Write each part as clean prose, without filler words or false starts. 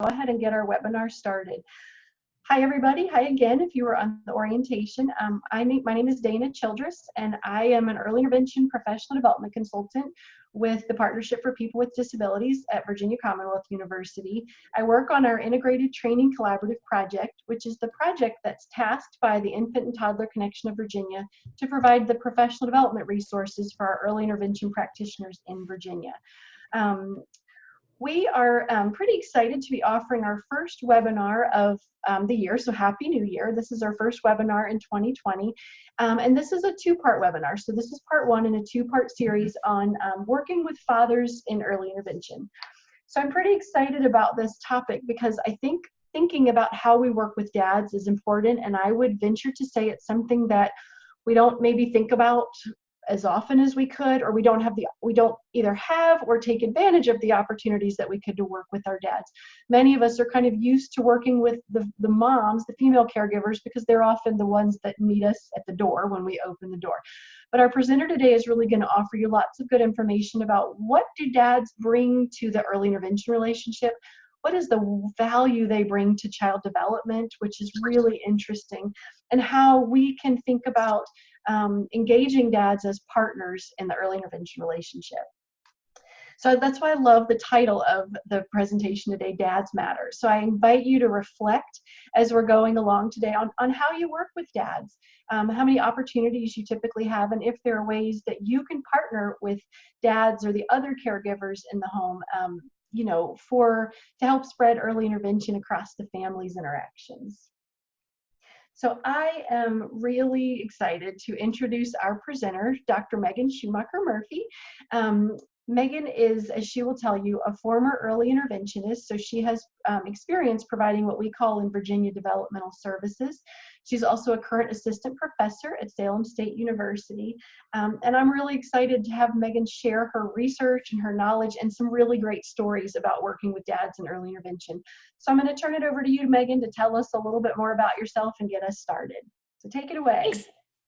ahead and get our webinar started. Hi, everybody. Hi again, if you were on the orientation. My name is Dana Childress, and I am an early intervention professional development consultant with the Partnership for People with Disabilities at Virginia Commonwealth University. I work on our Integrated Training Collaborative Project, which is the project that's tasked by the Infant and Toddler Connection of Virginia to provide the professional development resources for our early intervention practitioners in Virginia. We are pretty excited to be offering our first webinar of the year, so Happy New Year. This is our first webinar in 2020, and this is a two-part webinar. So this is part one in a two-part series on working with fathers in early intervention. So I'm pretty excited about this topic because I think thinking about how we work with dads is important, and I would venture to say it's something that we don't maybe think about as often as we could, or we don't either have or take advantage of the opportunities that we could to work with our dads. Many of us are kind of used to working with the moms, the female caregivers, because they're often the ones that meet us at the door when we open the door. But our presenter today is really going to offer you lots of good information about what do dads bring to the early intervention relationship, what is the value they bring to child development, which is really interesting, and how we can think about engaging dads as partners in the early intervention relationship. So that's why I love the title of the presentation today, Dads Matter. So I invite you to reflect as we're going along today on how you work with dads, how many opportunities you typically have, and if there are ways that you can partner with dads or the other caregivers in the home, to help spread early intervention across the family's interactions. So I am really excited to introduce our presenter, Dr. Megan Schumacher-Murphy. Megan is, as she will tell you, a former early interventionist, so she has experience providing what we call in Virginia developmental services. She's also a current assistant professor at Salem State University, and I'm really excited to have Megan share her research and her knowledge and some really great stories about working with dads in early intervention. So I'm going to turn it over to you, Megan, to tell us a little bit more about yourself and get us started. So take it away.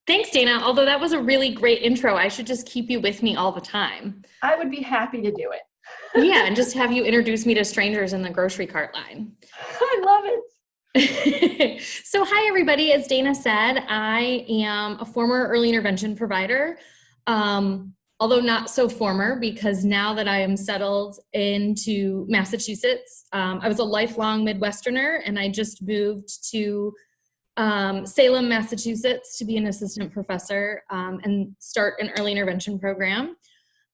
Thanks, Dana. Although that was a really great intro, I should just keep you with me all the time. I would be happy to do it. Yeah, and just have you introduce me to strangers in the grocery cart line. I love it. So hi, everybody. As Dana said, I am a former early intervention provider, although not so former, because now that I am settled into Massachusetts, I was a lifelong Midwesterner, and I just moved to Salem, Massachusetts to be an assistant professor and start an early intervention program.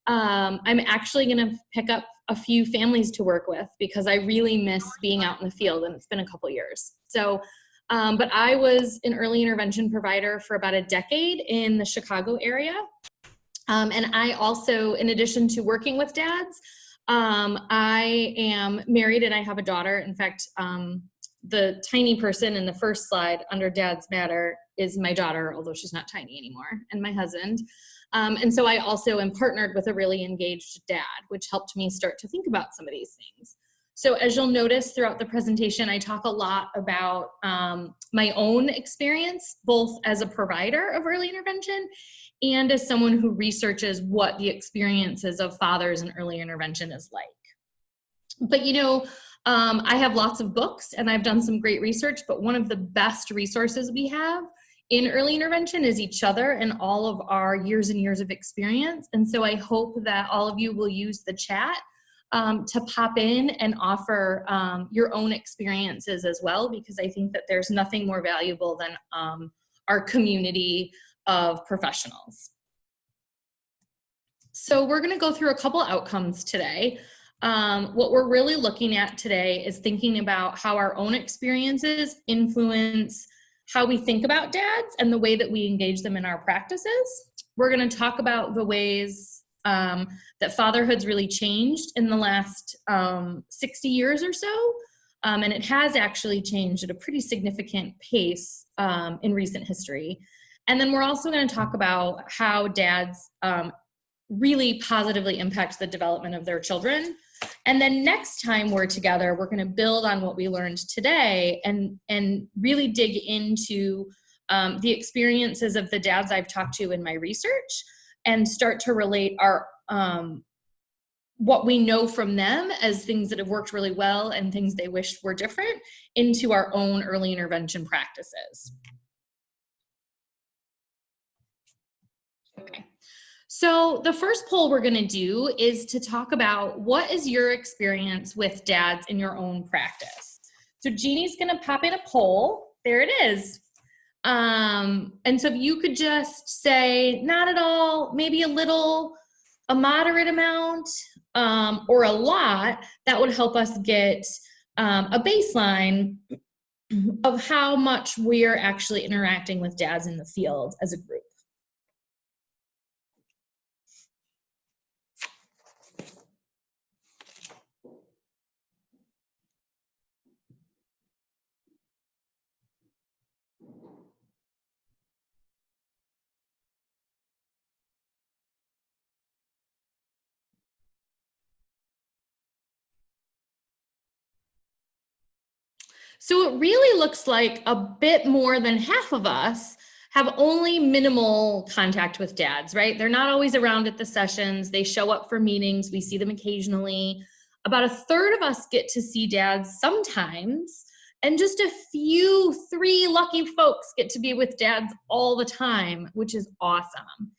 I'm actually going to pick up a few families to work with because I really miss being out in the field, and it's been a couple years. So, but I was an early intervention provider for about a decade in the Chicago area. And I also, in addition to working with dads, I am married and I have a daughter. In fact, the tiny person in the first slide under Dads Matter is my daughter, although she's not tiny anymore, and my husband. And so I also am partnered with a really engaged dad, which helped me start to think about some of these things. So as you'll notice throughout the presentation, I talk a lot about my own experience, both as a provider of early intervention and as someone who researches what the experiences of fathers in early intervention is like. But I have lots of books and I've done some great research, but one of the best resources we have in early intervention is each other and all of our years and years of experience. And so I hope that all of you will use the chat to pop in and offer your own experiences as well, because I think that there's nothing more valuable than our community of professionals. So we're going to go through a couple outcomes today. What we're really looking at today is thinking about how our own experiences influence how we think about dads and the way that we engage them in our practices. We're going to talk about the ways that fatherhood's really changed in the last 60 years or so, and it has actually changed at a pretty significant pace in recent history. And then we're also going to talk about how dads really positively impact the development of their children. And then next time we're together, we're going to build on what we learned today and really dig into the experiences of the dads I've talked to in my research and start to relate our what we know from them as things that have worked really well and things they wished were different into our own early intervention practices. Okay. So the first poll we're going to do is to talk about what is your experience with dads in your own practice. So Jeannie's going to pop in a poll. There it is. And so if you could just say not at all, maybe a little, a moderate amount, or a lot, that would help us get a baseline of how much we're actually interacting with dads in the field as a group. So it really looks like a bit more than half of us have only minimal contact with dads, right? They're not always around at the sessions. They show up for meetings. We see them occasionally. About a third of us get to see dads sometimes. And just a few, 3 lucky folks get to be with dads all the time, which is awesome.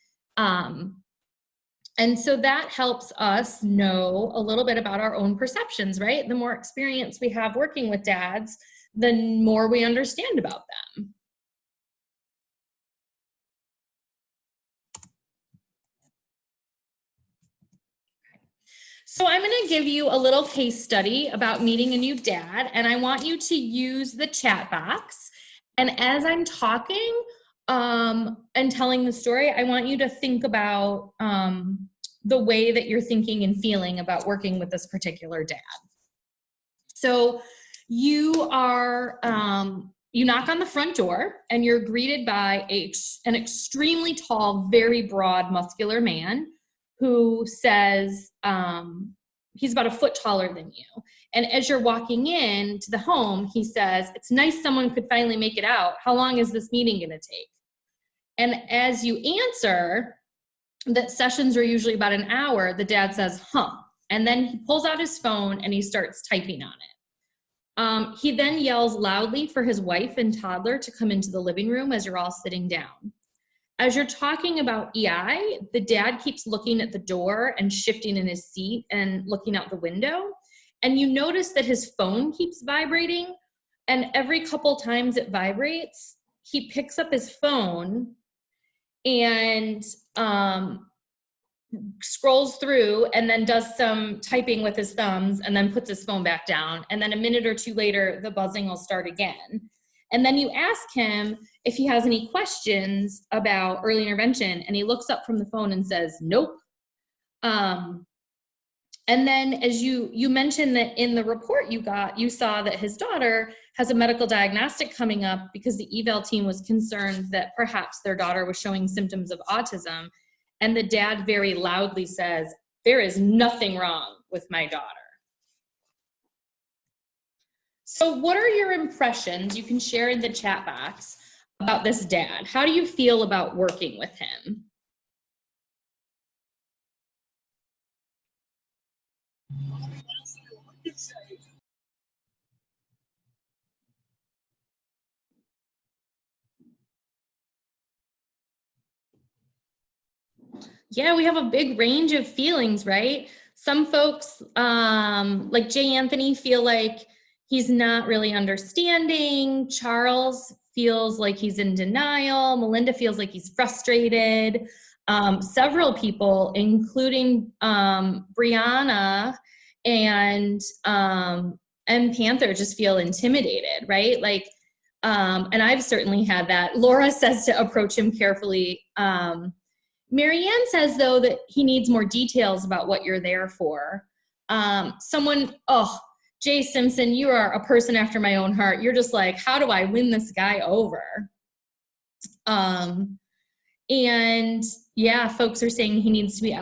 And so that helps us know a little bit about our own perceptions, right? The more experience we have working with dads, the more we understand about them. So I'm going to give you a little case study about meeting a new dad, and I want you to use the chat box. And as I'm talking and telling the story, I want you to think about the way that you're thinking and feeling about working with this particular dad. So you are, you knock on the front door and you're greeted by an extremely tall, very broad, muscular man who says, he's about a foot taller than you. And as you're walking in to the home, he says, "It's nice someone could finally make it out. How long is this meeting going to take?" And as you answer that sessions are usually about an hour, the dad says, "Huh." And then he pulls out his phone and he starts typing on it. He then yells loudly for his wife and toddler to come into the living room as you're all sitting down. As you're talking about EI, the dad keeps looking at the door and shifting in his seat and looking out the window. And you notice that his phone keeps vibrating. And every couple times it vibrates, he picks up his phone and scrolls through and then does some typing with his thumbs and then puts his phone back down. And then a minute or two later, the buzzing will start again. And then you ask him if he has any questions about early intervention, and he looks up from the phone and says, "Nope." And then as you mentioned that in the report you got, you saw that his daughter has a medical diagnostic coming up because the eval team was concerned that perhaps their daughter was showing symptoms of autism. And the dad very loudly says, "There is nothing wrong with my daughter." So what are your impressions? You can share in the chat box about this dad. How do you feel about working with him? Yeah, we have a big range of feelings, right? Some folks, like Jay Anthony, feel like he's not really understanding. Charles feels like he's in denial. Melinda feels like he's frustrated. Several people, including Brianna and Panther, just feel intimidated, right? Like, and I've certainly had that. Laura says to approach him carefully. Marianne says, though, that he needs more details about what you're there for. Jay Simpson, you are a person after my own heart. You're just like, how do I win this guy over? And yeah, folks are saying he needs to be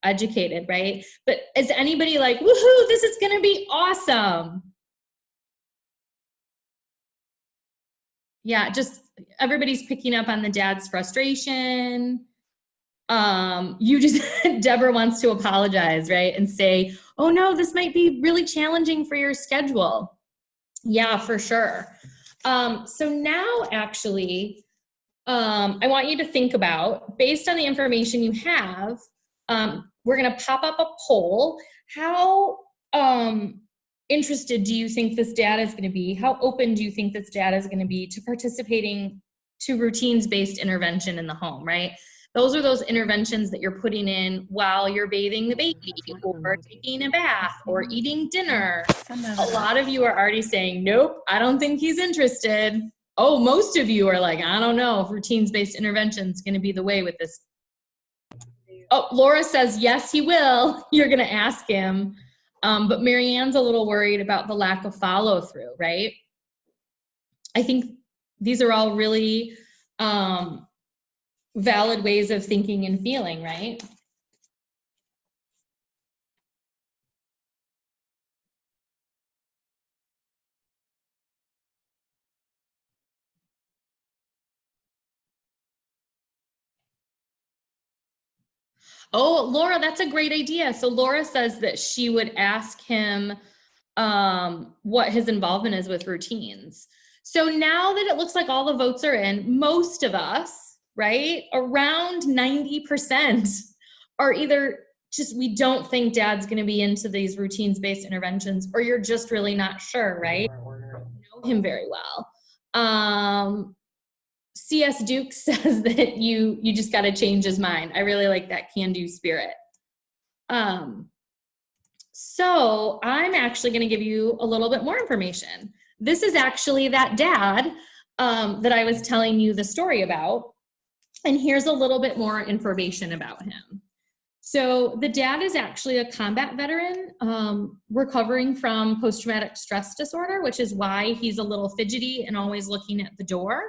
educated, right? But is anybody like, woohoo, this is gonna be awesome? Yeah, just everybody's picking up on the dad's frustration. You just, Deborah wants to apologize, right? And say, oh no, this might be really challenging for your schedule. Yeah, for sure. So now actually, I want you to think about, based on the information you have, we're going to pop up a poll. How interested do you think this data is going to be? How open do you think this data is going to be to participating to routines-based intervention in the home, right? Those are those interventions that you're putting in while you're bathing the baby or taking a bath or eating dinner. A lot of you are already saying, nope, I don't think he's interested. Oh, most of you are like, I don't know if routines-based intervention is going to be the way with this. Oh, Laura says, yes, he will. You're going to ask him. But Marianne's a little worried about the lack of follow through, right? I think these are all really valid ways of thinking and feeling, right? Oh, Laura, that's a great idea. So Laura says that she would ask him what his involvement is with routines. So now that it looks like all the votes are in, most of us, right, around 90% are either just, we don't think dad's going to be into these routines-based interventions, or you're just really not sure, right? You know him very well. CS Duke says that you just got to change his mind. I really like that can-do spirit. So I'm actually going to give you a little bit more information. This is actually that dad that I was telling you the story about. And here's a little bit more information about him. So the dad is actually a combat veteran recovering from post-traumatic stress disorder, which is why he's a little fidgety and always looking at the door.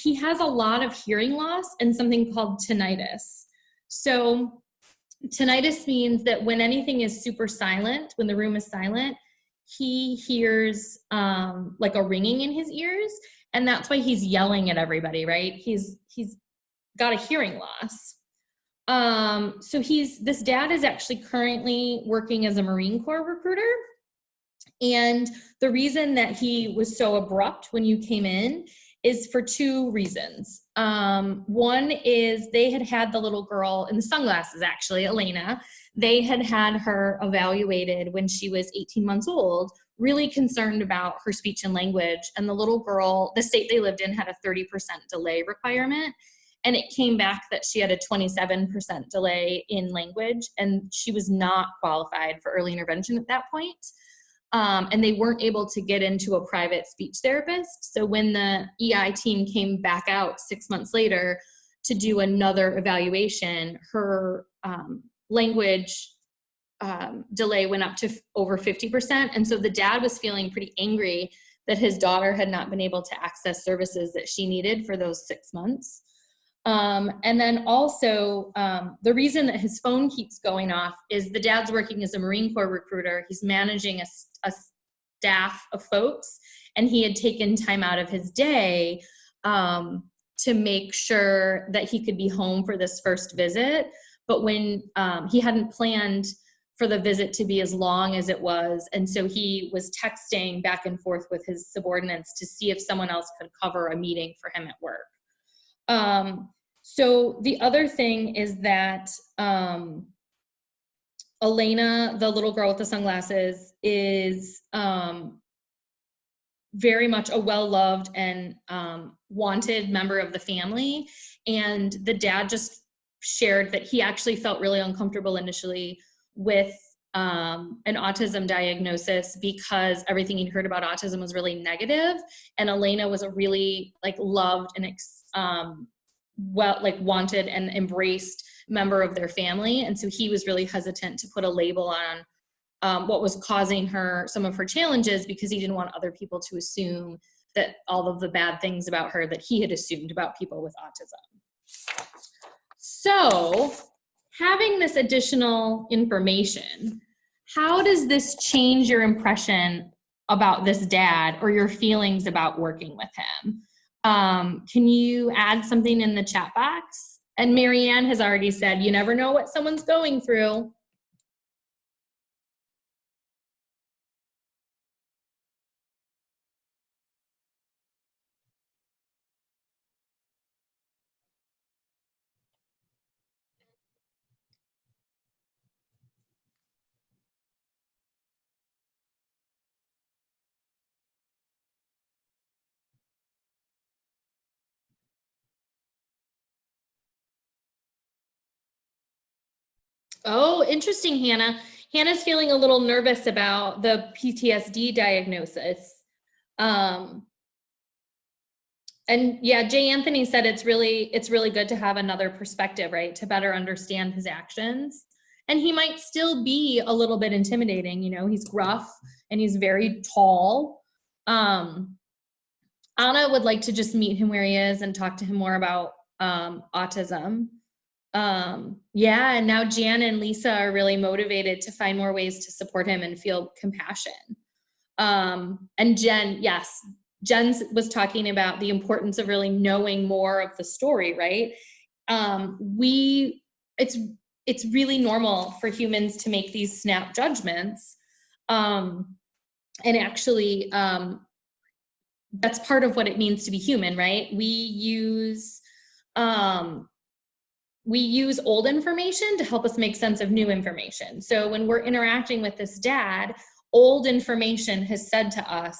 He has a lot of hearing loss and something called tinnitus. So tinnitus means that when anything is super silent, when the room is silent, he hears like a ringing in his ears, and that's why he's yelling at everybody, right? He's got a hearing loss. So this dad is actually currently working as a Marine Corps recruiter. And the reason that he was so abrupt when you came in is for two reasons. One is they had the little girl in the sunglasses, actually, Elena. They had her evaluated when she was 18 months old, really concerned about her speech and language. And the little girl, the state they lived in had a 30% delay requirement. And it came back that she had a 27% delay in language, and she was not qualified for early intervention at that point. And they weren't able to get into a private speech therapist. So when the EI team came back out 6 months later to do another evaluation, her language delay went up to over 50%. And so the dad was feeling pretty angry that his daughter had not been able to access services that she needed for those 6 months. And then also, the reason that his phone keeps going off is the dad's working as a Marine Corps recruiter. He's managing a staff of folks, and he had taken time out of his day to make sure that he could be home for this first visit. But when he hadn't planned for the visit to be as long as it was, and so he was texting back and forth with his subordinates to see if someone else could cover a meeting for him at work. So the other thing is that Elena, the little girl with the sunglasses, is very much a well-loved and wanted member of the family. And the dad just shared that he actually felt really uncomfortable initially with an autism diagnosis because everything he'd heard about autism was really negative. And Elena was a really loved and wanted and embraced member of their family. And so he was really hesitant to put a label on what was causing her some of her challenges, because he didn't want other people to assume that all of the bad things about her that he had assumed about people with autism. So having this additional information, how does this change your impression about this dad or your feelings about working with him? Can you add something in the chat box? And Marianne has already said, you never know what someone's going through. Oh, interesting, Hannah. Hannah's feeling a little nervous about the PTSD diagnosis. And yeah, Jay Anthony said it's really good to have another perspective, right? To better understand his actions. And he might still be a little bit intimidating, you know, he's gruff and he's very tall. Anna would like to just meet him where he is and talk to him more about autism. Yeah, and now Jan and Lisa are really motivated to find more ways to support him and feel compassion. And Jen, yes, Jen was talking about the importance of really knowing more of the story, right? It's really normal for humans to make these snap judgments. And actually, that's part of what it means to be human, right? We use old information to help us make sense of new information. So when we're interacting with this dad, old information has said to us,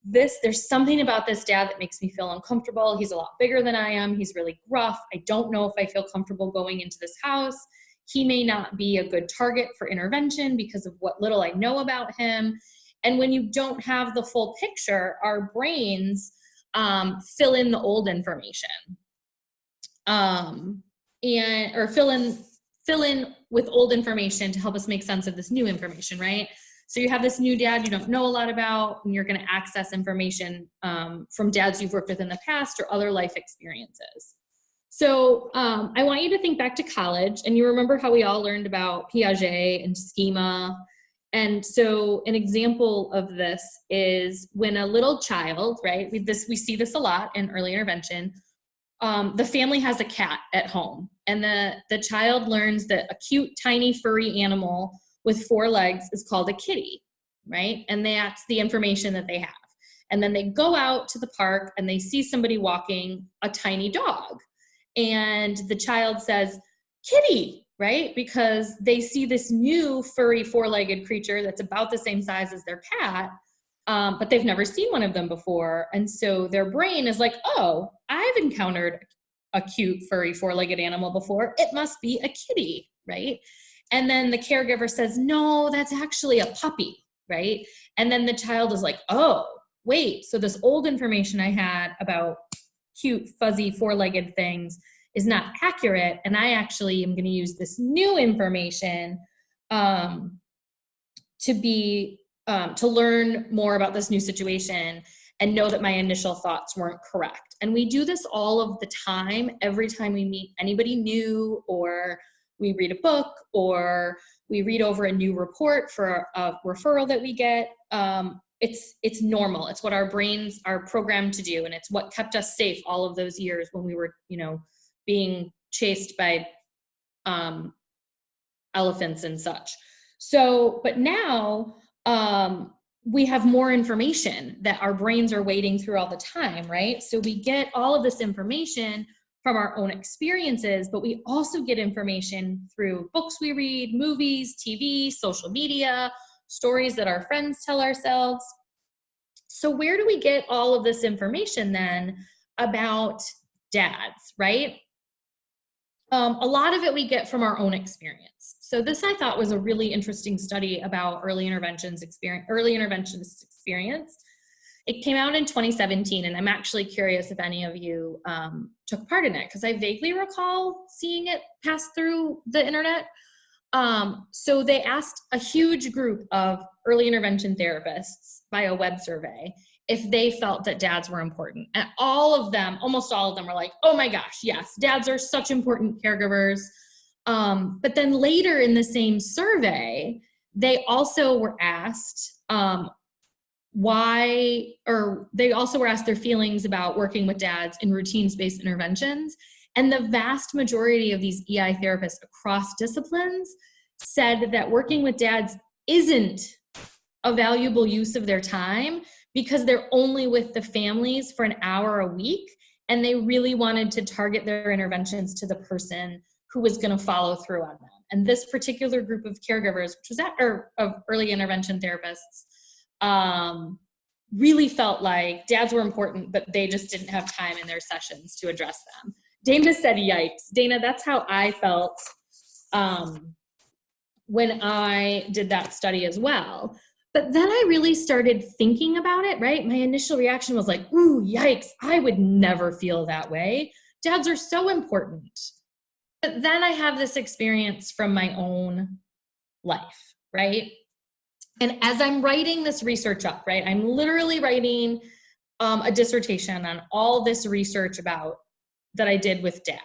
there's something about this dad that makes me feel uncomfortable. He's a lot bigger than I am. He's really gruff. I don't know if I feel comfortable going into this house. He may not be a good target for intervention because of what little I know about him. And when you don't have the full picture, our brains fill in the old information. Or fill in with old information to help us make sense of this new information, right? So you have this new dad you don't know a lot about, and you're going to access information from dads you've worked with in the past or other life experiences. So I want you to think back to college, and you remember how we all learned about Piaget and schema. And so an example of this is when a little child, right, we see this a lot in early intervention. The family has a cat at home, and the child learns that a cute, tiny, furry animal with 4 legs is called a kitty, right? And that's the information that they have. And then they go out to the park and they see somebody walking a tiny dog. And the child says, kitty, right? Because they see this new furry 4-legged creature that's about the same size as their cat, but they've never seen one of them before. And so their brain is like, oh, I've encountered a cute furry 4-legged animal before. It must be a kitty, right? And then the caregiver says, no, that's actually a puppy, right? And then the child is like, oh, wait, so this old information I had about cute, fuzzy, 4-legged things is not accurate. And I actually am going to use this new information to learn more about this new situation and know that my initial thoughts weren't correct. And we do this all of the time, every time we meet anybody new, or we read a book, or we read over a new report for a referral that we get. It's normal. It's what our brains are programmed to do. And it's what kept us safe all of those years when we were, being chased by elephants and such. So, but now we have more information that our brains are wading through all the time, right? So we get all of this information from our own experiences, but we also get information through books we read, movies, TV, social media, stories that our friends tell ourselves. So where do we get all of this information then about dads, right? A lot of it we get from our own experience. So this I thought was a really interesting study about early interventionist experience. It came out in 2017, and I'm actually curious if any of you took part in it, because I vaguely recall seeing it pass through the internet. So they asked a huge group of early intervention therapists by a web survey if they felt that dads were important. And almost all of them were like, oh my gosh, yes, dads are such important caregivers. But then later in the same survey, they also were asked they also were asked their feelings about working with dads in routines-based interventions. And the vast majority of these EI therapists across disciplines said that working with dads isn't a valuable use of their time because they're only with the families for an hour a week, and they really wanted to target their interventions to the person who was going to follow through on them. And this particular group of caregivers, which was of early intervention therapists, really felt like dads were important, but they just didn't have time in their sessions to address them. Dana said, yikes. Dana, that's how I felt when I did that study as well. But then I really started thinking about it, right? My initial reaction was like, ooh, yikes, I would never feel that way. Dads are so important. But then I have this experience from my own life, right? And as I'm writing this research up, right, I'm literally writing a dissertation on all this research about that I did with dads.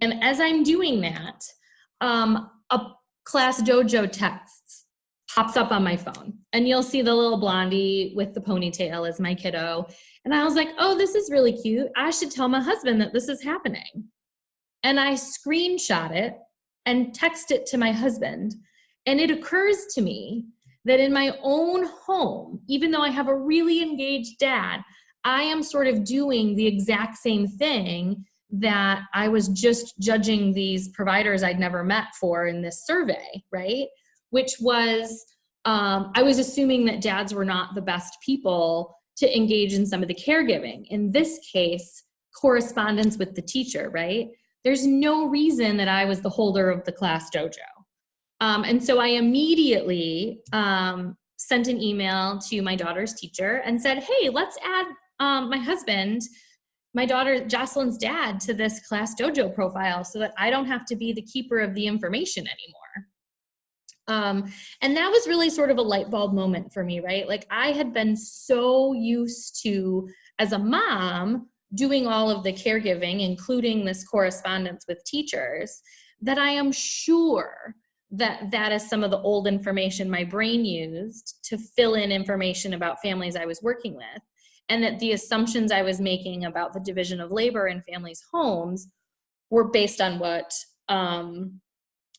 And as I'm doing that, a class dojo text pops up on my phone, and you'll see the little blondie with the ponytail as my kiddo. And I was like, oh, this is really cute. I should tell my husband that this is happening. And I screenshot it and text it to my husband. And it occurs to me that in my own home, even though I have a really engaged dad, I am sort of doing the exact same thing that I was just judging these providers I'd never met for in this survey, right? Which was, I was assuming that dads were not the best people to engage in some of the caregiving. In this case, correspondence with the teacher, right? There's no reason that I was the holder of the class dojo. And so I immediately sent an email to my daughter's teacher and said, hey, let's add my husband, my daughter Jocelyn's dad, to this class dojo profile so that I don't have to be the keeper of the information anymore. And that was really sort of a light bulb moment for me, right? Like I had been so used to, as a mom, doing all of the caregiving, including this correspondence with teachers, that I am sure that that is some of the old information my brain used to fill in information about families I was working with, and that the assumptions I was making about the division of labor in families' homes were based on what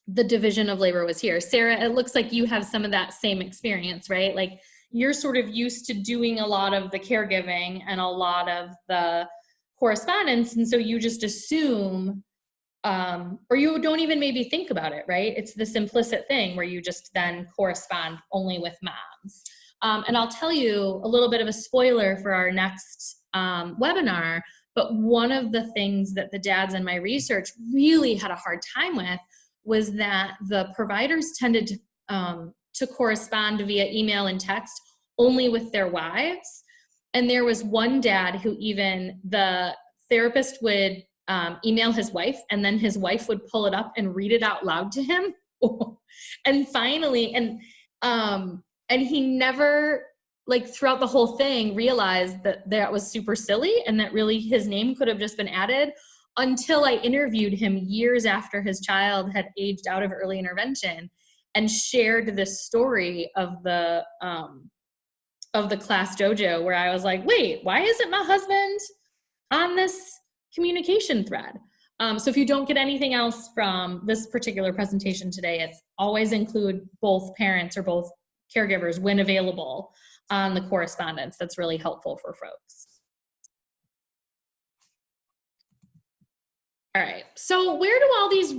the division of labor was here. Sarah, it looks like you have some of that same experience, right? Like you're sort of used to doing a lot of the caregiving and a lot of the correspondence, and so you just assume or you don't even maybe think about it, right? It's this implicit thing where you just then correspond only with moms. And I'll tell you a little bit of a spoiler for our next webinar, but one of the things that the dads in my research really had a hard time with was that the providers tended to correspond via email and text only with their wives. And there was one dad who even the therapist would email his wife, and then his wife would pull it up and read it out loud to him. And finally, and he never, like throughout the whole thing, realized that that was super silly and that really his name could have just been added, until I interviewed him years after his child had aged out of early intervention and shared this story of the class dojo, where I was like, wait, why isn't my husband on this communication thread? So if you don't get anything else from this particular presentation today, it's always include both parents or both caregivers when available on the correspondence. That's really helpful for folks. All right, so where do all these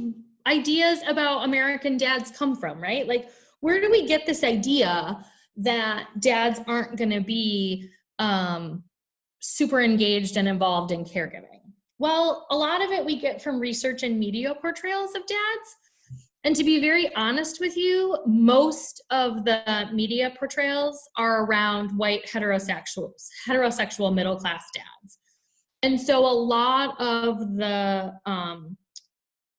ideas about American dads come from, right? Like, where do we get this idea that dads aren't gonna be super engaged and involved in caregiving? Well, a lot of it we get from research and media portrayals of dads. And to be very honest with you, most of the media portrayals are around white heterosexual middle-class dads. And so a lot of the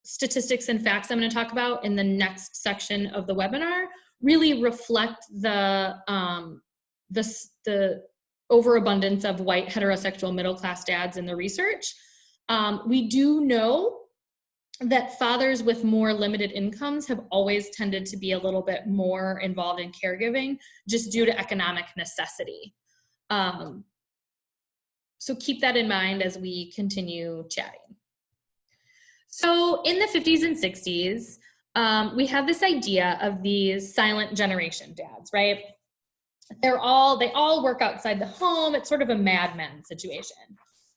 statistics and facts I'm going to talk about in the next section of the webinar really reflect the overabundance of white heterosexual middle-class dads in the research. We do know that fathers with more limited incomes have always tended to be a little bit more involved in caregiving just due to economic necessity. So keep that in mind as we continue chatting. So in the 50s and 60s, we have this idea of these silent generation dads, right? They all work outside the home. It's sort of a Mad Men situation.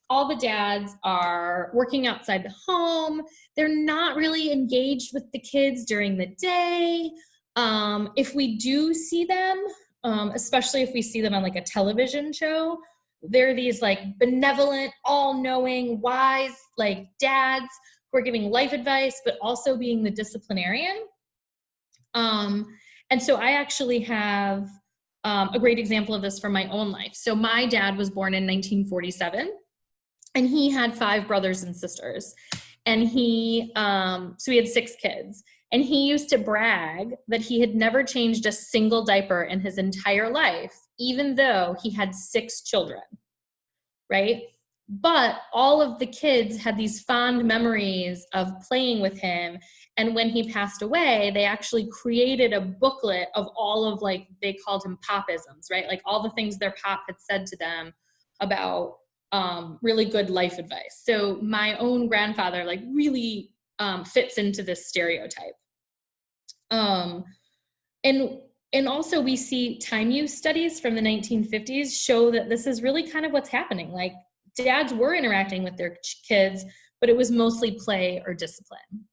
All the dads are working outside the home. They're not really engaged with the kids during the day. If we do see them, especially if we see them on like a television show, they're these like benevolent, all-knowing, wise like dads who are giving life advice, but also being the disciplinarian. And so I actually have a great example of this from my own life. So my dad was born in 1947, and he had 5 brothers and sisters. And so he had 6 kids. And he used to brag that he had never changed a single diaper in his entire life, even though he had 6 children, right? But all of the kids had these fond memories of playing with him. And when he passed away, they actually created a booklet of all of like, they called him popisms, right? Like all the things their pop had said to them about really good life advice. So my own grandfather like really fits into this stereotype. And also we see time use studies from the 1950s show that this is really kind of what's happening. Like dads were interacting with their kids, but it was mostly play or discipline.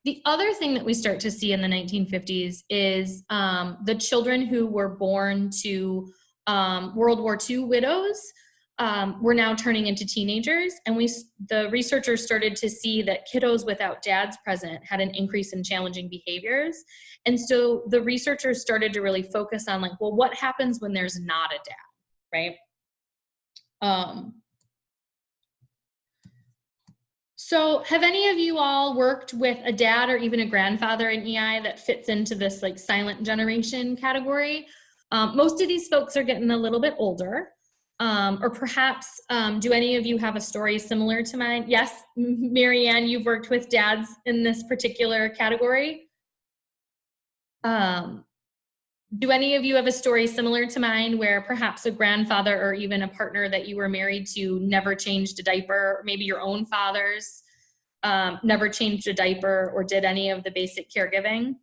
The other thing that we start to see in the 1950s is the children who were born to World War II widows were now turning into teenagers. And the researchers started to see that kiddos without dads present had an increase in challenging behaviors. And so the researchers started to really focus on like, well, what happens when there's not a dad, right? So have any of you all worked with a dad or even a grandfather in EI that fits into this like silent generation category? Most of these folks are getting a little bit older. Or perhaps, do any of you have a story similar to mine? Yes, Marianne, you've worked with dads in this particular category. Do any of you have a story similar to mine where perhaps a grandfather or even a partner that you were married to never changed a diaper, or maybe your own fathers never changed a diaper or did any of the basic caregiving?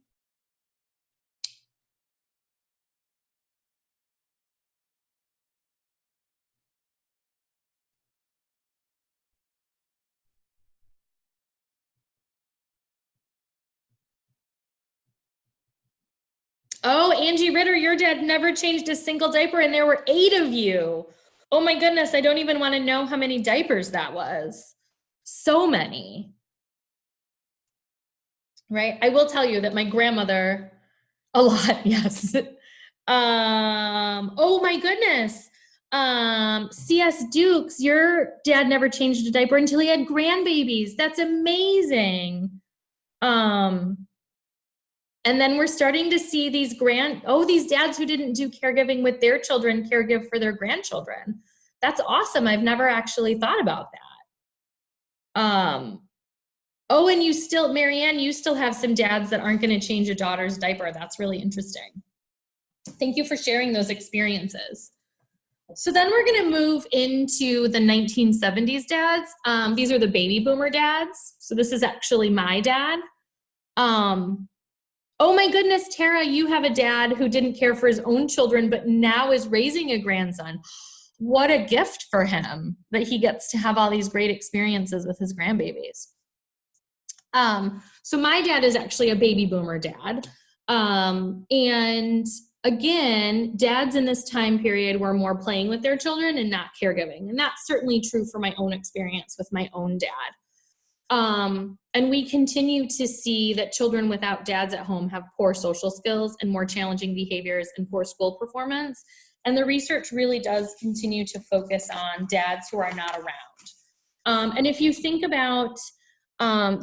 Oh, Angie Ritter, your dad never changed a single diaper and there were 8 of you. Oh my goodness, I don't even want to know how many diapers that was. So many. Right? I will tell you that my grandmother, a lot, yes. Oh my goodness. C.S. Dukes, your dad never changed a diaper until he had grandbabies. That's amazing. And then we're starting to see these these dads who didn't do caregiving with their children caregive for their grandchildren. That's awesome. I've never actually thought about that. Oh, and Marianne, you still have some dads that aren't going to change a daughter's diaper. That's really interesting. Thank you for sharing those experiences. So then we're going to move into the 1970s dads. These are the baby boomer dads. So this is actually my dad. Oh my goodness, Tara, you have a dad who didn't care for his own children, but now is raising a grandson. What a gift for him that he gets to have all these great experiences with his grandbabies. So my dad is actually a baby boomer dad. And again, dads in this time period were more playing with their children and not caregiving. And that's certainly true for my own experience with my own dad. And we continue to see that children without dads at home have poor social skills and more challenging behaviors and poor school performance. And the research really does continue to focus on dads who are not around. And if you think about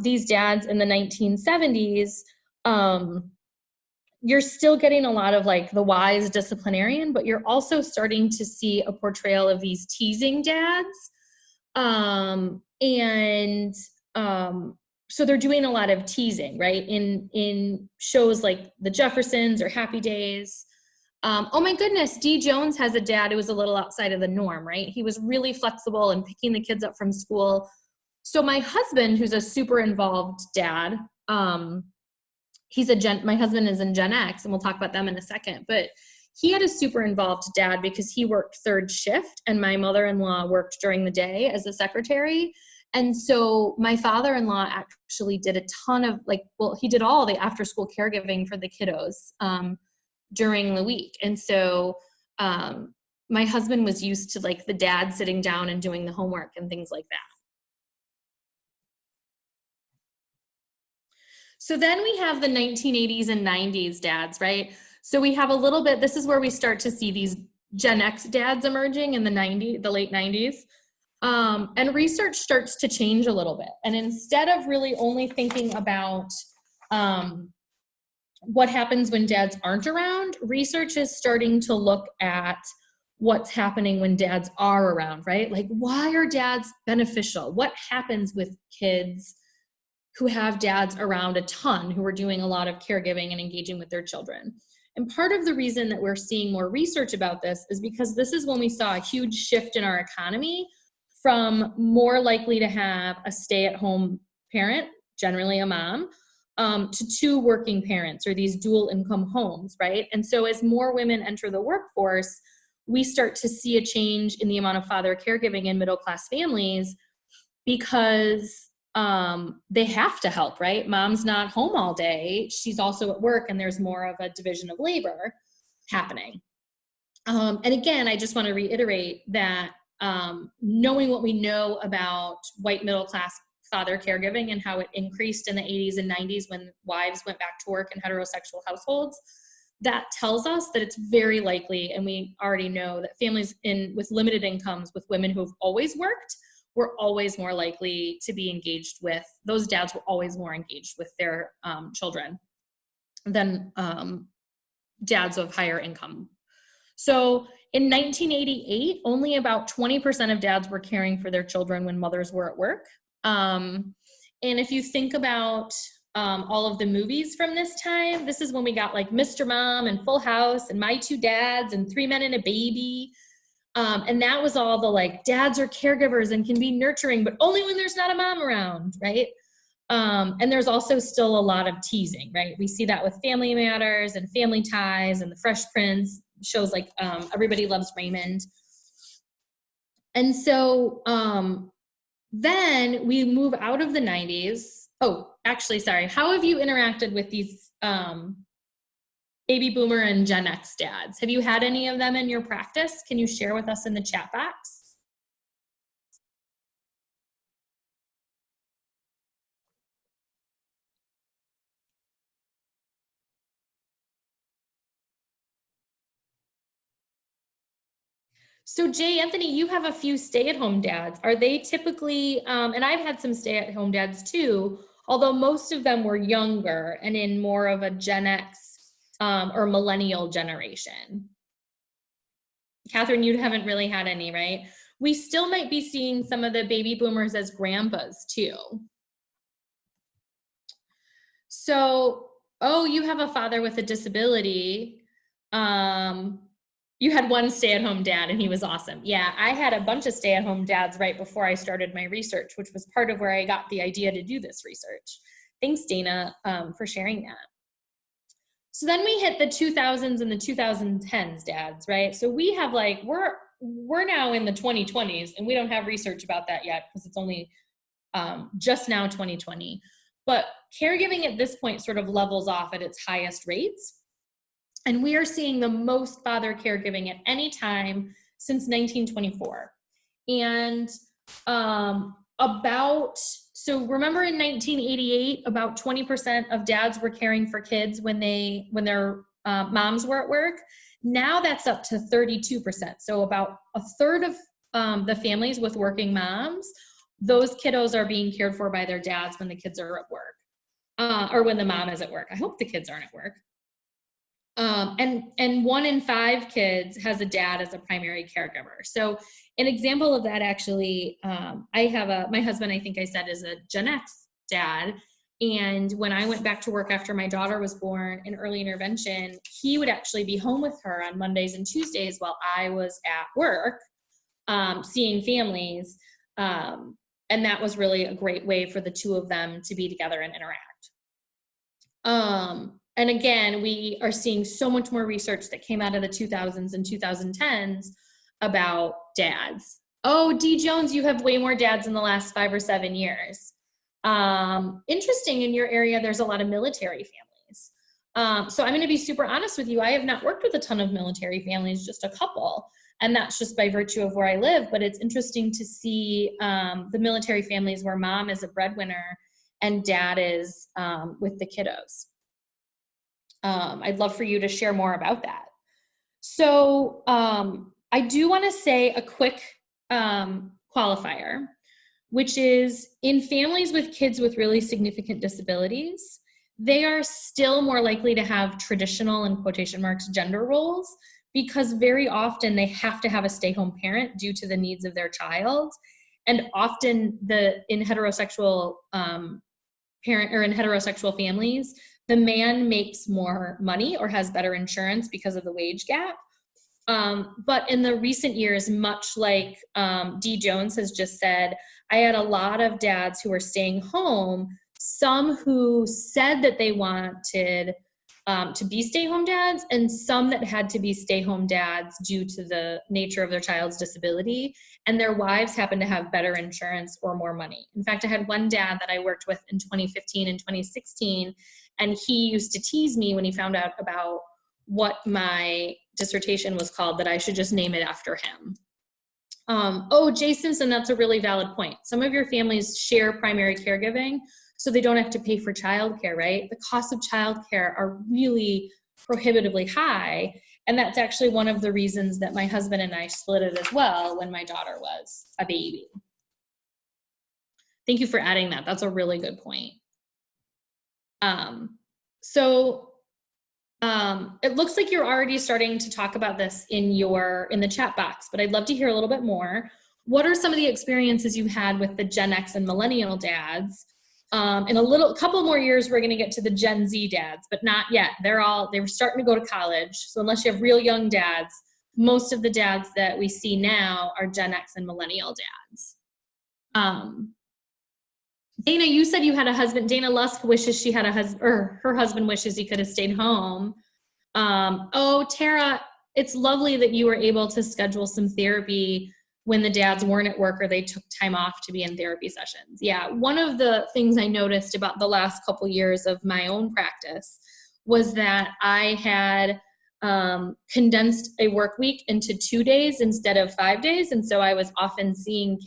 these dads in the 1970s, you're still getting a lot of like the wise disciplinarian, but you're also starting to see a portrayal of these teasing dads. So they're doing a lot of teasing, right? In shows like The Jeffersons or Happy Days. Oh my goodness, Dee Jones has a dad who was a little outside of the norm, right? He was really flexible and picking the kids up from school So my husband, who's a super involved dad, my husband is in Gen X, and we'll talk about them in a second, but he had a super involved dad because he worked third shift, and my mother-in-law worked during the day as a secretary. And so my father-in-law actually did a ton of he did all the after school caregiving for the kiddos during the week. And so my husband was used to the dad sitting down and doing the homework and things like that. So then we have the 1980s and 90s dads, right? So we have a little bit, this is where we start to see these Gen X dads emerging in the late 90s. And research starts to change a little bit. And instead of really only thinking about what happens when dads aren't around, research is starting to look at what's happening when dads are around, right? Like, why are dads beneficial? What happens with kids who have dads around a ton, who are doing a lot of caregiving and engaging with their children? And part of the reason that we're seeing more research about this is because this is when we saw a huge shift in our economy from more likely to have a stay-at-home parent, generally a mom, to two working parents, or these dual income homes, right? And so as more women enter the workforce, we start to see a change in the amount of father caregiving in middle-class families, because they have to help, right? Mom's not home all day. She's also at work, and there's more of a division of labor happening. And again, I just want to reiterate that knowing what we know about white middle-class father caregiving and how it increased in the 80s and 90s when wives went back to work in heterosexual households, that tells us that it's very likely, and we already know, that families with limited incomes with women who have always worked were always more likely to be engaged with, those dads were always more engaged with their children than dads of higher income. So in 1988, only about 20% of dads were caring for their children when mothers were at work. And if you think about all of the movies from this time, this is when we got Mr. Mom and Full House and My Two Dads and Three Men and a Baby. And that was all the dads are caregivers and can be nurturing, but only when there's not a mom around, right? And there's also still a lot of teasing, right? We see that with Family Matters and Family Ties and The Fresh Prince, shows like Everybody Loves Raymond. And so then we move out of the 90s. Oh, actually, sorry. How have you interacted with these baby boomer and Gen X dads? Have you had any of them in your practice? Can you share with us in the chat box? So Jay, Anthony, you have a few stay-at-home dads. Are they typically, and I've had some stay-at-home dads too, although most of them were younger and in more of a Gen X or millennial generation. Catherine, you haven't really had any, right? We still might be seeing some of the baby boomers as grandpas too. So, oh, you have a father with a disability. You had one stay-at-home dad and he was awesome. Yeah, I had a bunch of stay-at-home dads right before I started my research, which was part of where I got the idea to do this research. Thanks, Dana, for sharing that. So then we hit the 2000s and the 2010s dads, right? So we have we're now in the 2020s and we don't have research about that yet because it's only just now 2020. But caregiving at this point sort of levels off at its highest rates. And we are seeing the most father caregiving at any time since 1924. And so remember in 1988, about 20% of dads were caring for kids when their moms were at work. Now that's up to 32%. So about a third of the families with working moms, those kiddos are being cared for by their dads when the kids are at work, or when the mom is at work. I hope the kids aren't at work. And 1 in 5 kids has a dad as a primary caregiver. So an example of that, actually, I have my husband, I think I said, is a Gen X dad. And when I went back to work after my daughter was born in early intervention, he would actually be home with her on Mondays and Tuesdays while I was at work, seeing families. And that was really a great way for the two of them to be together and interact. And again, we are seeing so much more research that came out of the 2000s and 2010s about dads. Oh, D. Jones, you have way more dads in the last 5 or 7 years. Interesting, in your area, there's a lot of military families. So I'm going to be super honest with you. I have not worked with a ton of military families, just a couple. And that's just by virtue of where I live. But it's interesting to see the military families where mom is a breadwinner and dad is with the kiddos. I'd love for you to share more about that. So I do want to say a quick qualifier, which is in families with kids with really significant disabilities, they are still more likely to have traditional, in quotation marks, gender roles, because very often they have to have a stay-home parent due to the needs of their child. And often in heterosexual in heterosexual families, the man makes more money or has better insurance because of the wage gap. But in the recent years, much like D. Jones has just said, I had a lot of dads who were staying home, some who said that they wanted to be stay-home dads, and some that had to be stay-home dads due to the nature of their child's disability, and their wives happened to have better insurance or more money. In fact, I had one dad that I worked with in 2015 and 2016, and he used to tease me when he found out about what my dissertation was called, that I should just name it after him. Oh, Jay Simpson, that's a really valid point. Some of your families share primary caregiving, so they don't have to pay for childcare, right? The costs of childcare are really prohibitively high. And that's actually one of the reasons that my husband and I split it as well when my daughter was a baby. Thank you for adding that. That's a really good point. It looks like you're already starting to talk about this in the chat box, but I'd love to hear a little bit more. What are some of the experiences you had with the Gen X and Millennial dads? In a couple more years, we're going to get to the Gen Z dads, but not yet. They were starting to go to college. So unless you have real young dads, most of the dads that we see now are Gen X and Millennial dads. Dana, you said you had a husband. Dana Lusk wishes she had a husband, or her husband wishes he could have stayed home. Oh, Tara, it's lovely that you were able to schedule some therapy when the dads weren't at work or they took time off to be in therapy sessions. Yeah, one of the things I noticed about the last couple years of my own practice was that I had condensed a work week into 2 days instead of 5 days. And so I was often seeing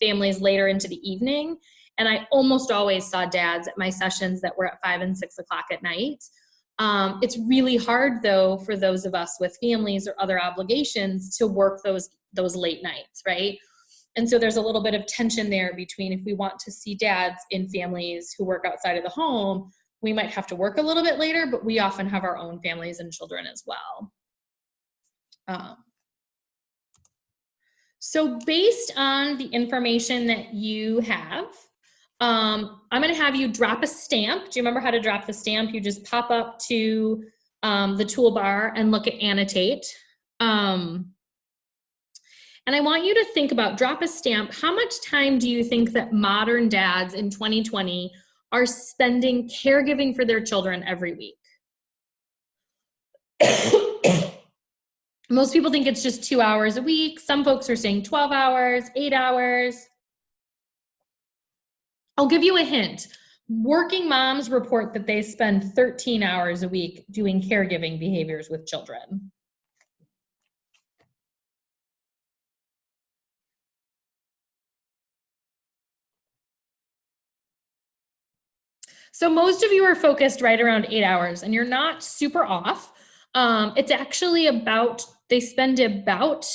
families later into the evening. And I almost always saw dads at my sessions that were at 5 and 6 o'clock at night. It's really hard, though, for those of us with families or other obligations to work those late nights, right? And so there's a little bit of tension there between, if we want to see dads in families who work outside of the home, we might have to work a little bit later, but we often have our own families and children as well. So based on the information that you have, I'm going to have you drop a stamp. Do you remember how to drop the stamp? You just pop up to the toolbar and look at annotate. And I want you to think about, drop a stamp. How much time do you think that modern dads in 2020 are spending caregiving for their children every week? Most people think it's just 2 hours a week. Some folks are saying 12 hours, 8 hours. I'll give you a hint. Working moms report that they spend 13 hours a week doing caregiving behaviors with children. So most of you are focused right around 8 hours, and you're not super off. It's actually they spend about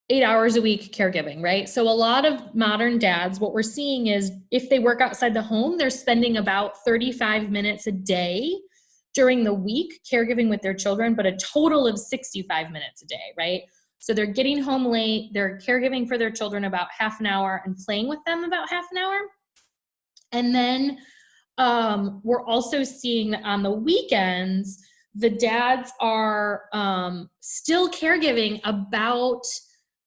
8 hours a week caregiving, right? So a lot of modern dads, what we're seeing is if they work outside the home, they're spending about 35 minutes a day during the week caregiving with their children, but a total of 65 minutes a day, right? So they're getting home late, they're caregiving for their children about half an hour and playing with them about half an hour. And then we're also seeing that on the weekends, the dads are still caregiving about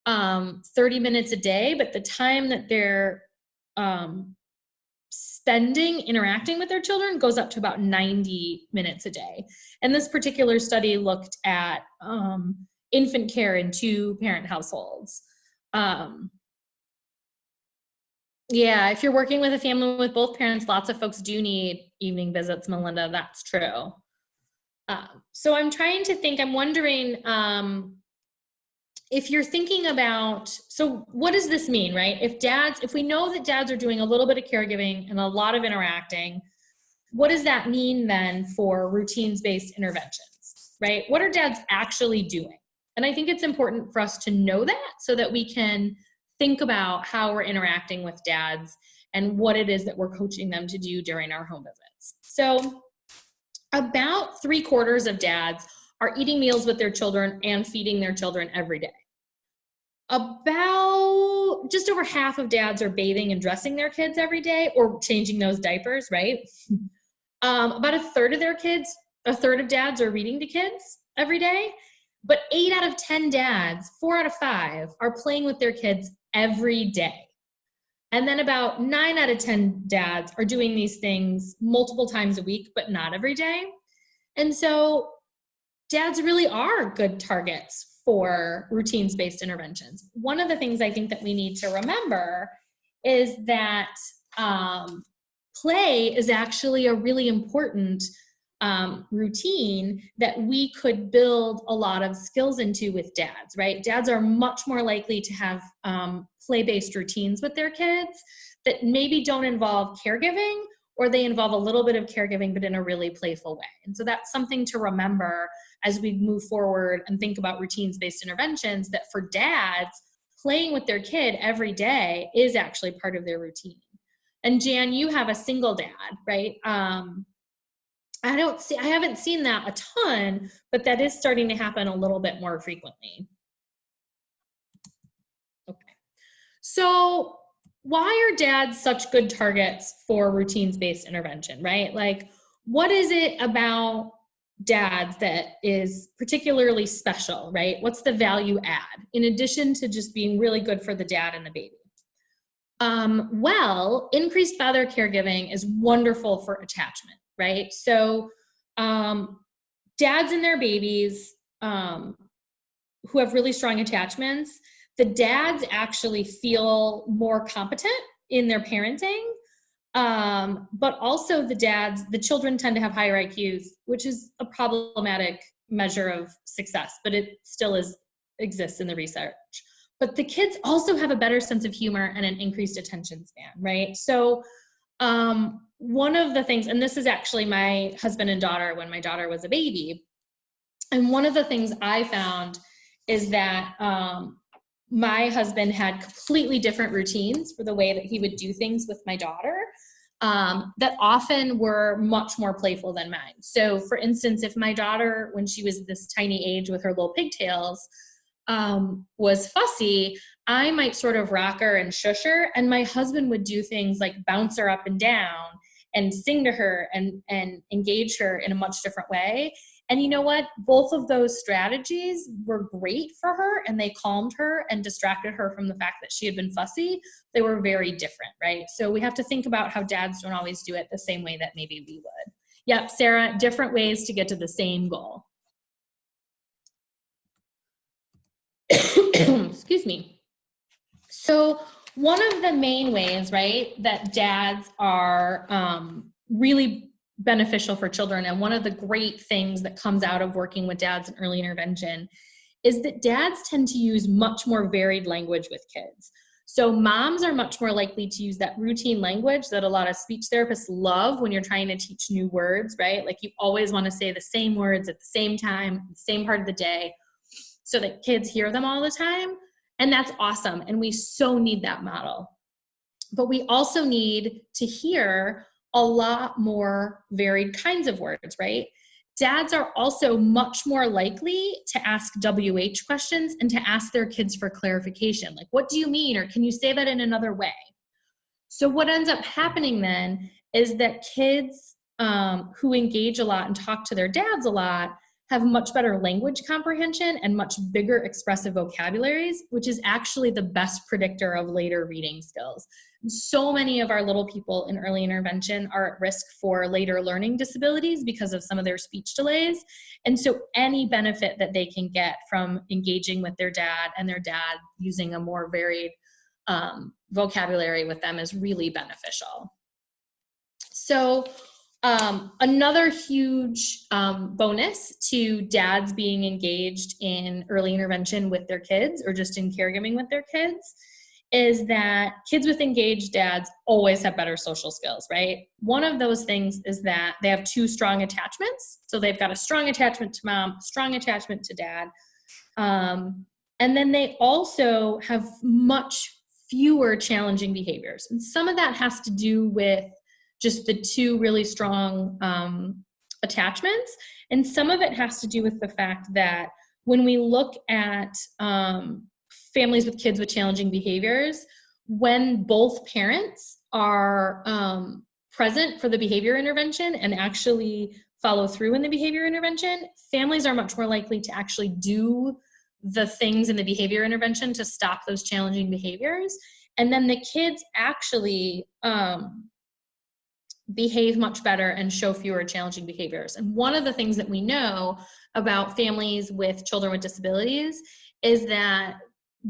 30 minutes a day, but the time that they're spending interacting with their children goes up to about 90 minutes a day. And this particular study looked at infant care in 2-parent households. Yeah, if you're working with a family with both parents, lots of folks do need evening visits, Melinda. That's true. So I'm trying to think, I'm wondering if you're thinking about, so what does this mean, right? If we know that dads are doing a little bit of caregiving and a lot of interacting, what does that mean then for routines-based interventions, right? What are dads actually doing? And I think it's important for us to know that so that we can think about how we're interacting with dads and what it is that we're coaching them to do during our home visits. So about 3/4 of dads are eating meals with their children and feeding their children every day. About just over half of dads are bathing and dressing their kids every day or changing those diapers, right? About a third of dads are reading to kids every day, but 8 out of 10 dads, 4 out of 5 are playing with their kids every day. And then about 9 out of 10 dads are doing these things multiple times a week, but not every day. And so dads really are good targets for routines-based interventions. One of the things I think that we need to remember is that play is actually a really important routine that we could build a lot of skills into with dads, right? Dads are much more likely to have play-based routines with their kids that maybe don't involve caregiving, or they involve a little bit of caregiving, but in a really playful way. And so that's something to remember as we move forward and think about routines-based interventions, that for dads, playing with their kid every day is actually part of their routine. And Jan, you have a single dad, right? I haven't seen that a ton, but that is starting to happen a little bit more frequently. Okay. So why are dads such good targets for routines-based intervention, right? Like, what is it about dads that is particularly special, right? What's the value add in addition to just being really good for the dad and the baby? Well, increased father caregiving is wonderful for attachment, right? So dads and their babies who have really strong attachments, the dads actually feel more competent in their parenting, but also the children tend to have higher IQs, which is a problematic measure of success, but it still exists in the research. But the kids also have a better sense of humor and an increased attention span, right? So one of the things, and this is actually my husband and daughter when my daughter was a baby, and one of the things I found is that my husband had completely different routines for the way that he would do things with my daughter that often were much more playful than mine. So for instance, if my daughter, when she was this tiny age with her little pigtails, was fussy, I might sort of rock her and shush her, and my husband would do things like bounce her up and down and sing to her and engage her in a much different way. And you know what? Both of those strategies were great for her, and they calmed her and distracted her from the fact that she had been fussy. They were very different, right? So we have to think about how dads don't always do it the same way that maybe we would. Yep, Sarah, different ways to get to the same goal. Excuse me. So one of the main ways, right, that dads are really beneficial for children, and one of the great things that comes out of working with dads in early intervention, is that dads tend to use much more varied language with kids. So moms are much more likely to use that routine language that a lot of speech therapists love when you're trying to teach new words, right? Like you always want to say the same words at the same time, the same part of the day, so that kids hear them all the time. And that's awesome. And we so need that model. But we also need to hear a lot more varied kinds of words, right? Dads are also much more likely to ask WH questions and to ask their kids for clarification. Like, what do you mean? Or can you say that in another way? So what ends up happening then is that kids who engage a lot and talk to their dads a lot have much better language comprehension and much bigger expressive vocabularies, which is actually the best predictor of later reading skills. So many of our little people in early intervention are at risk for later learning disabilities because of some of their speech delays. And so any benefit that they can get from engaging with their dad and their dad using a more varied vocabulary with them is really beneficial. So another huge bonus to dads being engaged in early intervention with their kids or just in caregiving with their kids is that kids with engaged dads always have better social skills, right? One of those things is that they have two strong attachments. So they've got a strong attachment to mom, strong attachment to dad. And then they also have much fewer challenging behaviors. And some of that has to do with just the two really strong attachments. And some of it has to do with the fact that when we look at families with kids with challenging behaviors, when both parents are present for the behavior intervention and actually follow through in the behavior intervention, families are much more likely to actually do the things in the behavior intervention to stop those challenging behaviors. And then the kids actually behave much better and show fewer challenging behaviors. And one of the things that we know about families with children with disabilities is that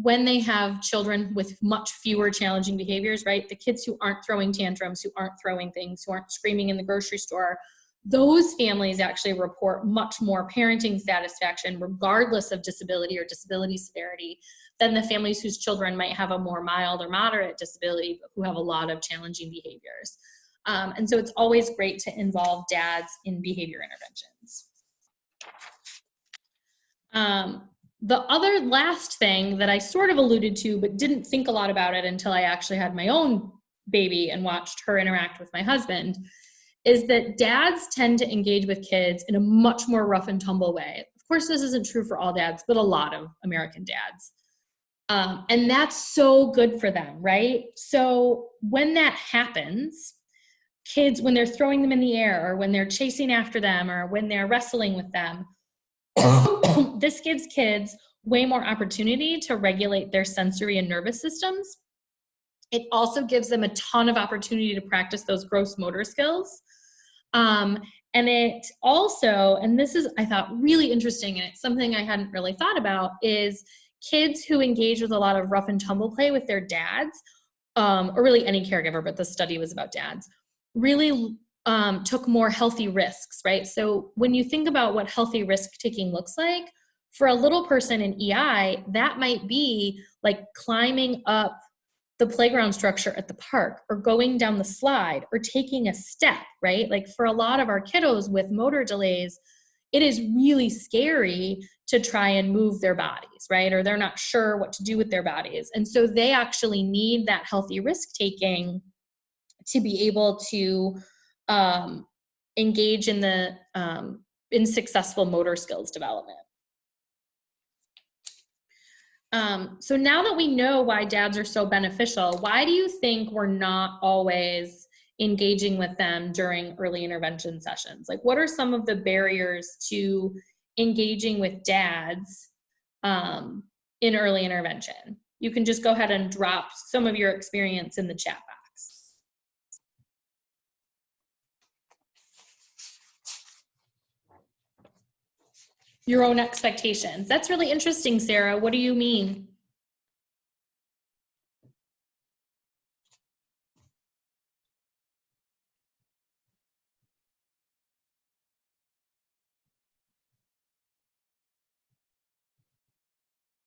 when they have children with much fewer challenging behaviors, right, the kids who aren't throwing tantrums, who aren't throwing things, who aren't screaming in the grocery store, those families actually report much more parenting satisfaction regardless of disability or disability severity than the families whose children might have a more mild or moderate disability but who have a lot of challenging behaviors. And so it's always great to involve dads in behavior interventions. The other last thing that I sort of alluded to, but didn't think a lot about it until I actually had my own baby and watched her interact with my husband, is that dads tend to engage with kids in a much more rough and tumble way. Of course, this isn't true for all dads, but a lot of American dads. And that's so good for them, right? So when that happens, kids, when they're throwing them in the air or when they're chasing after them or when they're wrestling with them, this gives kids way more opportunity to regulate their sensory and nervous systems. It also gives them a ton of opportunity to practice those gross motor skills. And it also, and this is, I thought, really interesting, and it's something I hadn't really thought about, is kids who engage with a lot of rough and tumble play with their dads, or really any caregiver, but the study was about dads, really took more healthy risks, right? So when you think about what healthy risk taking looks like, for a little person in EI, that might be like climbing up the playground structure at the park or going down the slide or taking a step, right? Like for a lot of our kiddos with motor delays, it is really scary to try and move their bodies, right? Or they're not sure what to do with their bodies. And so they actually need that healthy risk taking to be able to engage in the in successful motor skills development. So now that we know why dads are so beneficial, why do you think we're not always engaging with them during early intervention sessions? Like, what are some of the barriers to engaging with dads in early intervention? You can just go ahead and drop some of your experience in the chat box. Your own expectations. That's really interesting, Sarah. What do you mean?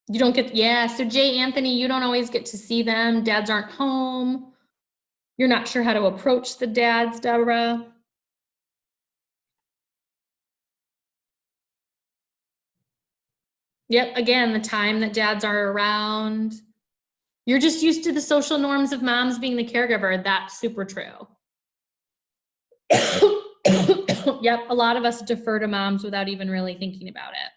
You don't get, yeah, so Jay Anthony, you don't always get to see them. Dads aren't home. You're not sure how to approach the dads, Deborah. Yep, again, the time that dads are around. You're just used to the social norms of moms being the caregiver. That's super true. Yep, a lot of us defer to moms without even really thinking about it.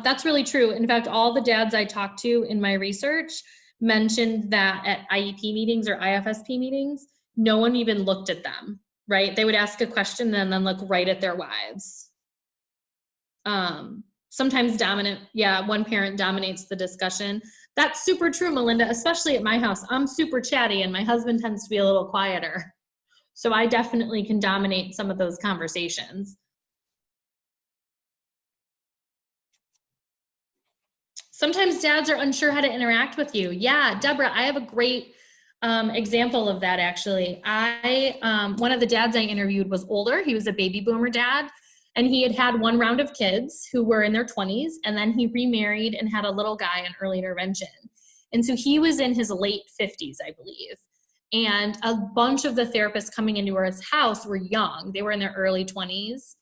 That's really true. In fact, all the dads I talked to in my research mentioned that at IEP meetings or IFSP meetings, no one even looked at them, right? They would ask a question and then look right at their wives. Sometimes one parent dominates the discussion. That's super true, Melinda, especially at my house. I'm super chatty and my husband tends to be a little quieter. So I definitely can dominate some of those conversations. Sometimes dads are unsure how to interact with you. Yeah, Deborah, I have a great example of that actually. One of the dads I interviewed was older. He was a baby boomer dad, and he had had one round of kids who were in their 20s, and then he remarried and had a little guy in early intervention. And so he was in his late 50s, I believe. And a bunch of the therapists coming into his house were young. They were in their early 20s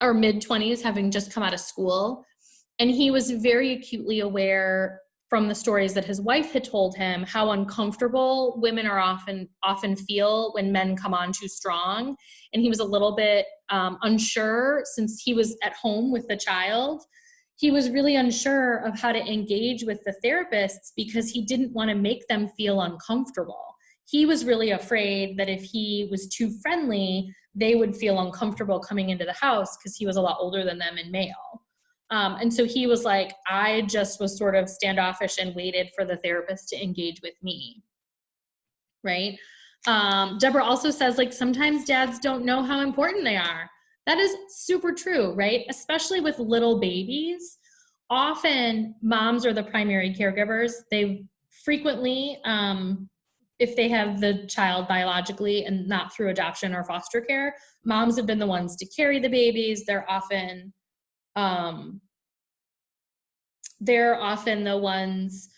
or mid 20s, having just come out of school. And he was very acutely aware from the stories that his wife had told him how uncomfortable women are often feel when men come on too strong. And he was a little bit unsure, since he was at home with the child. He was really unsure of how to engage with the therapists because he didn't want to make them feel uncomfortable. He was really afraid that if he was too friendly, they would feel uncomfortable coming into the house, because he was a lot older than them and male. And so he was like, I just was sort of standoffish and waited for the therapist to engage with me, right? Deborah also says, like, sometimes dads don't know how important they are. That is super true, right? Especially with little babies. Often moms are the primary caregivers. They frequently, if they have the child biologically and not through adoption or foster care, moms have been the ones to carry the babies. They're often the ones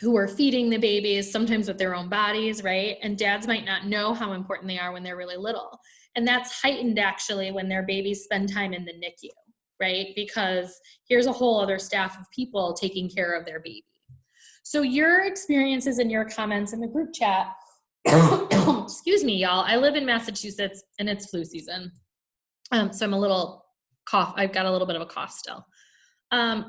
who are feeding the babies, sometimes with their own bodies, right? And dads might not know how important they are when they're really little. And that's heightened actually when their babies spend time in the NICU, right? Because here's a whole other staff of people taking care of their baby. So your experiences and your comments in the group chat, excuse me, y'all, I live in Massachusetts and it's flu season. So I'm a little I've got a little bit of a cough still.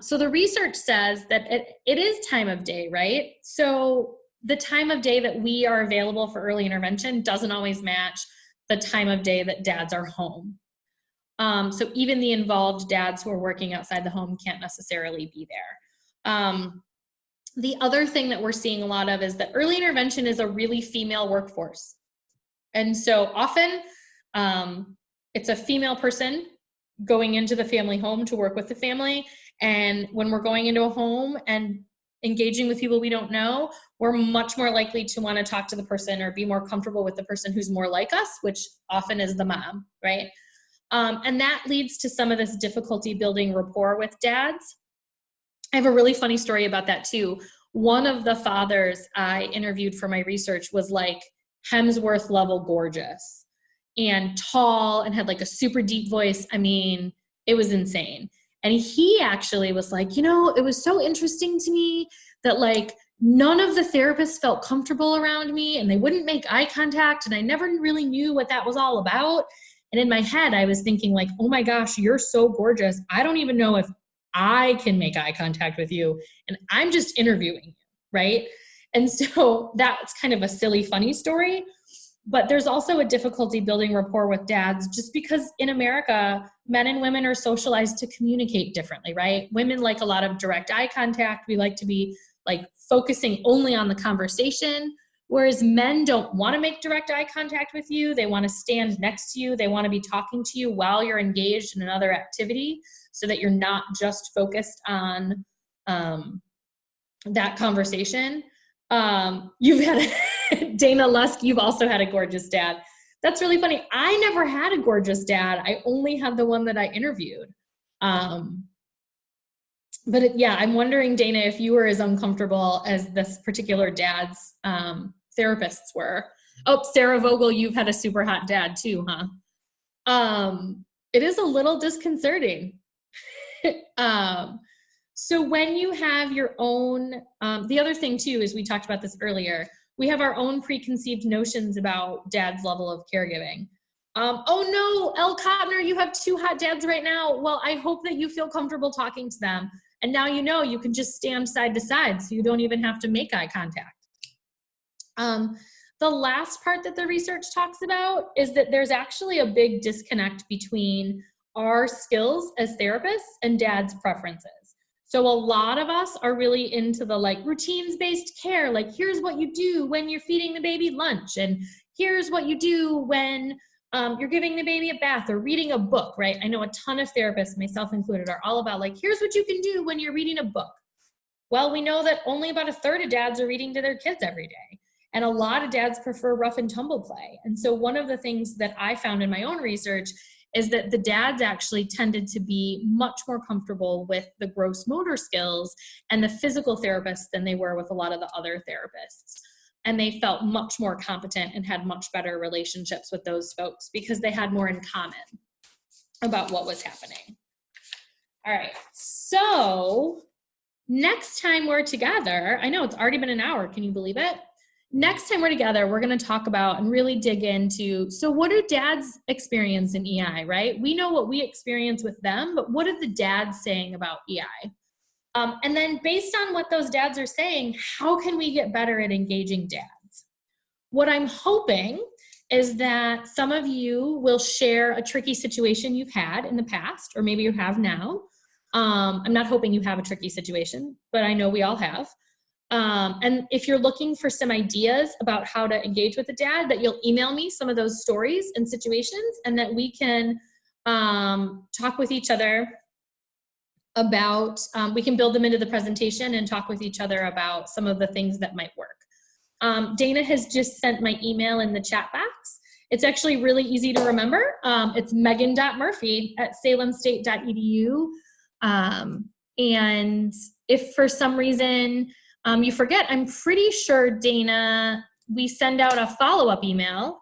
So the research says that it is time of day, right? So the time of day that we are available for early intervention doesn't always match the time of day that dads are home. So even the involved dads who are working outside the home can't necessarily be there. The other thing that we're seeing a lot of is that early intervention is a really female workforce. And so often it's a female person going into the family home to work with the family. And when we're going into a home and engaging with people we don't know, we're much more likely to want to talk to the person or be more comfortable with the person who's more like us, which often is the mom, right? And that leads to some of this difficulty building rapport with dads. I have a really funny story about that too. One of the fathers I interviewed for my research was like Hemsworth level gorgeous and tall and had like a super deep voice. I mean, it was insane. And he actually was like, you know, it was so interesting to me that like none of the therapists felt comfortable around me and they wouldn't make eye contact. And I never really knew what that was all about. And in my head, I was thinking like, oh my gosh, you're so gorgeous. I don't even know if I can make eye contact with you. And I'm just interviewing you, right? And so that's kind of a silly, funny story. But there's also a difficulty building rapport with dads just because in America, men and women are socialized to communicate differently, right? Women like a lot of direct eye contact. We like to be like focusing only on the conversation, whereas men don't want to make direct eye contact with you. They want to stand next to you. They want to be talking to you while you're engaged in another activity so that you're not just focused on that conversation. You've had Dana Lusk, you've also had a gorgeous dad. That's really funny. I never had a gorgeous dad. I only had the one that I interviewed. But yeah, I'm wondering, Dana, if you were as uncomfortable as this particular dad's therapists were. Oh, Sarah Vogel, you've had a super hot dad too, huh? It is a little disconcerting. So when you have your own, the other thing too is we talked about this earlier, we have our own preconceived notions about dad's level of caregiving. Oh no, Elle Cotner, you have two hot dads right now. Well, I hope that you feel comfortable talking to them. And now you know you can just stand side to side so you don't even have to make eye contact. The last part that the research talks about is that there's actually a big disconnect between our skills as therapists and dad's preferences. So a lot of us are really into the like routines-based care, like here's what you do when you're feeding the baby lunch, and here's what you do when you're giving the baby a bath or reading a book, right? I know a ton of therapists, myself included, are all about like, here's what you can do when you're reading a book. Well, we know that only about a third of dads are reading to their kids every day. And a lot of dads prefer rough and tumble play. And so one of the things that I found in my own research is that the dads actually tended to be much more comfortable with the gross motor skills and the physical therapists than they were with a lot of the other therapists. And they felt much more competent and had much better relationships with those folks because they had more in common about what was happening. All right, so next time we're together, I know it's already been an hour, can you believe it? Next time we're together, we're going to talk about and really dig into, so what do dads experience in EI, right? We know what we experience with them, but what are the dads saying about EI? And then based on what those dads are saying, how can we get better at engaging dads? What I'm hoping is that some of you will share a tricky situation you've had in the past, or maybe you have now. I'm not hoping you have a tricky situation, but I know we all have. And if you're looking for some ideas about how to engage with a dad, that you'll email me some of those stories and situations, and that we can talk with each other about, we can build them into the presentation and talk with each other about some of the things that might work. Dana has just sent my email in the chat box. It's actually really easy to remember. It's megan.murphy@salemstate.edu. And if for some reason you forget, I'm pretty sure, Dana, we send out a follow-up email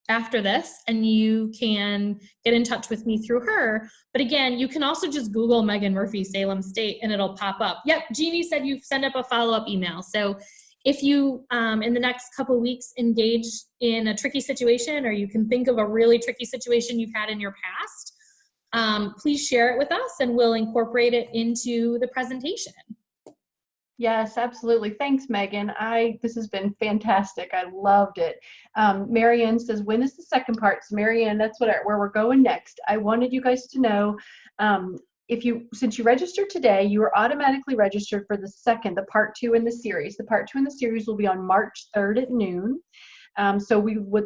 after this, and you can get in touch with me through her. But again, you can also just Google Megan Murphy, Salem State, and it'll pop up. Yep, Jeannie said you send up a follow-up email. So if you, in the next couple weeks, engage in a tricky situation, or you can think of a really tricky situation you've had in your past, please share it with us, and we'll incorporate it into the presentation. Yes, absolutely. Thanks, Megan. This has been fantastic. I loved it. Marianne says, when is the second part? So Marianne, that's where we're going next. I wanted you guys to know, since you registered today, you are automatically registered for the part 2 in the series. The part 2 in the series will be on March 3rd at noon. So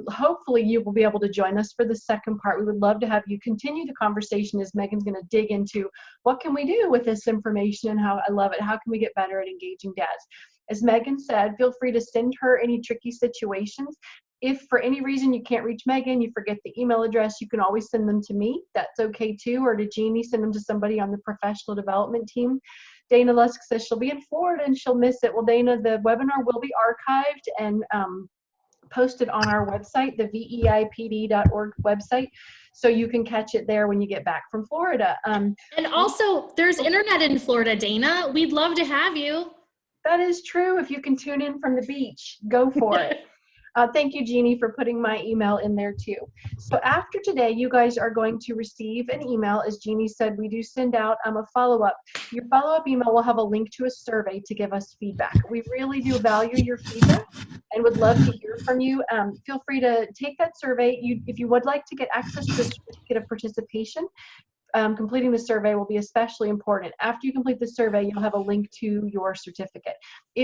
hopefully you will be able to join us for the second part. We would love to have you continue the conversation as Megan's going to dig into what can we do with this information, and how I love it. How can we get better at engaging dads? As Megan said, feel free to send her any tricky situations. If for any reason you can't reach Megan, you forget the email address, you can always send them to me. That's okay too, or to Jeannie, send them to somebody on the professional development team. Dana Lusk says she'll be in Florida and she'll miss it. Well, Dana, the webinar will be archived and posted on our website, the VEIPD.org website, so you can catch it there when you get back from Florida. And also, there's internet in Florida, Dana. We'd love to have you. That is true. If you can tune in from the beach, go for it. Thank you, Jeannie, for putting my email in there too. So after today, you guys are going to receive an email. As Jeannie said, we do send out a follow-up. Your follow-up email will have a link to a survey to give us feedback. We really do value your feedback and would love to hear from you. Feel free to take that survey. If you would like to get access to the certificate of participation, completing the survey will be especially important. After you complete the survey, you'll have a link to your certificate.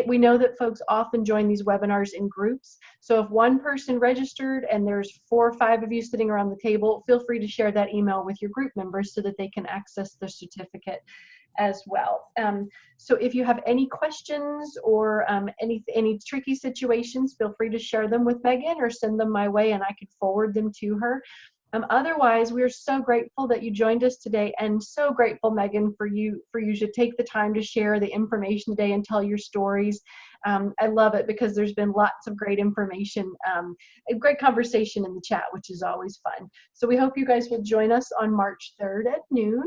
We know that folks often join these webinars in groups. So if one person registered and there's 4 or 5 of you sitting around the table, feel free to share that email with your group members so that they can access the certificate as well. So if you have any questions or any tricky situations, feel free to share them with Megan or send them my way and I can forward them to her. Otherwise, we're so grateful that you joined us today, and so grateful, Megan, for you to take the time to share the information today and tell your stories. I love it because there's been lots of great information, a great conversation in the chat, which is always fun. So we hope you guys will join us on March 3rd at noon.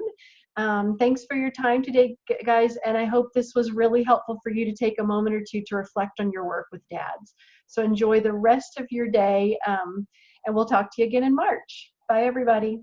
Thanks for your time today, guys, and I hope this was really helpful for you to take a moment or two to reflect on your work with dads. So enjoy the rest of your day, and we'll talk to you again in March. Bye, everybody.